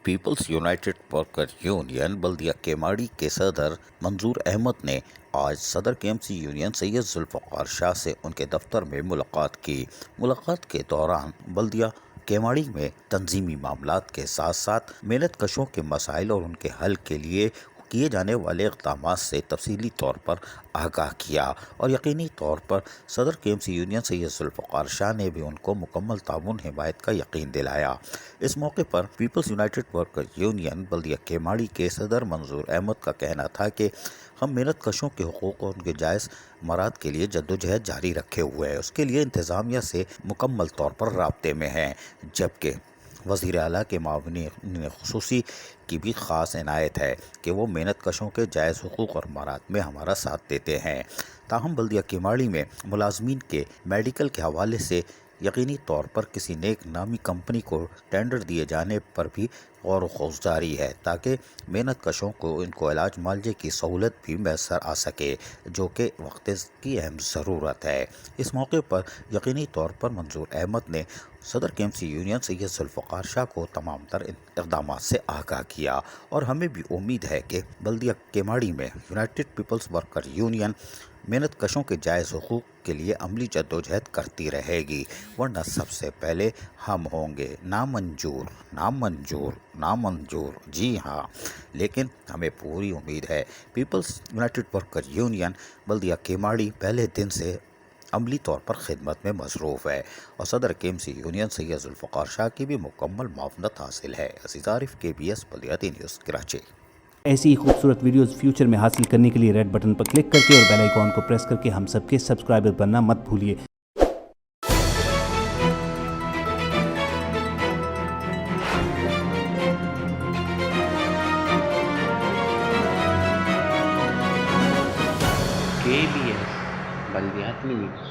Peoples United worker union بلدیہ کیماڑی کے صدر منظور احمد نے آج صدر کے ایم سی یونین سید ذوالفقار شاہ سے ان کے دفتر میں ملاقات کی۔ ملاقات کے دوران بلدیہ کیماڑی میں تنظیمی معاملات کے ساتھ ساتھ محنت کشوں کے مسائل اور ان کے حل کے لیے کیے جانے والے اقدامات سے تفصیلی طور پر آگاہ کیا اور یقینی طور پر صدر کے ایم سی یونین سید ذوالفقار شاہ نے بھی ان کو مکمل تعاون حمایت کا یقین دلایا۔ اس موقع پر پیپلز یونائٹڈ ورکر یونین بلدیہ کیماڑی کے صدر منظور احمد کا کہنا تھا کہ ہم محنت کشوں کے حقوق اور ان کے جائز مراد کے لیے جدوجہد جاری رکھے ہوئے ہیں، اس کے لیے انتظامیہ سے مکمل طور پر رابطے میں ہیں، جبکہ وزیر اعلیٰ کے معاون خصوصی کی بھی خاص عنایت ہے کہ وہ محنت کشوں کے جائز حقوق اور مراد میں ہمارا ساتھ دیتے ہیں۔ تاہم بلدیہ کیماڑی میں ملازمین کے میڈیکل کے حوالے سے یقینی طور پر کسی نیک نامی کمپنی کو ٹینڈر دیے جانے پر بھی غور و خوض جاری ہے تاکہ محنت کشوں کو ان کو علاج معالجے کی سہولت بھی میسر آ سکے، جو کہ وقت کی اہم ضرورت ہے۔ اس موقع پر یقینی طور پر منظور احمد نے صدر کے ایم سی یونین سید ذوالفقار شاہ کو تمام تر اقدامات سے آگاہ کیا اور ہمیں بھی امید ہے کہ بلدیہ کیماڑی میں یونائٹڈ پیپلز ورکر یونین محنت کشوں کے جائز حقوق کے لیے عملی جدوجہد کرتی رہے گی، ورنہ سب سے پہلے ہم ہوں گے۔ نامنظور نامنظور نامنظور، جی ہاں، لیکن ہمیں پوری امید ہے۔ پیپلز یونائٹڈ ورکر یونین بلدیہ کیماڑی پہلے دن سے عملی طور پر خدمت میں مصروف ہے اور صدر کے ایم سی یونین سید ذوالفقار شاہ کی بھی مکمل معاونت حاصل ہے۔ عزیز عارف، KBS بلدیاتی نیوز، کراچی۔ ایسی ہی خوبصورت ویڈیوز فیوچر میں حاصل کرنے کے لیے ریڈ بٹن پر کلک کر کے اور بیل آئیکن کو پریس کر کے ہم سب کے سبسکرائبر بننا مت بھولیے۔ KBS بلدیاتی نیوز۔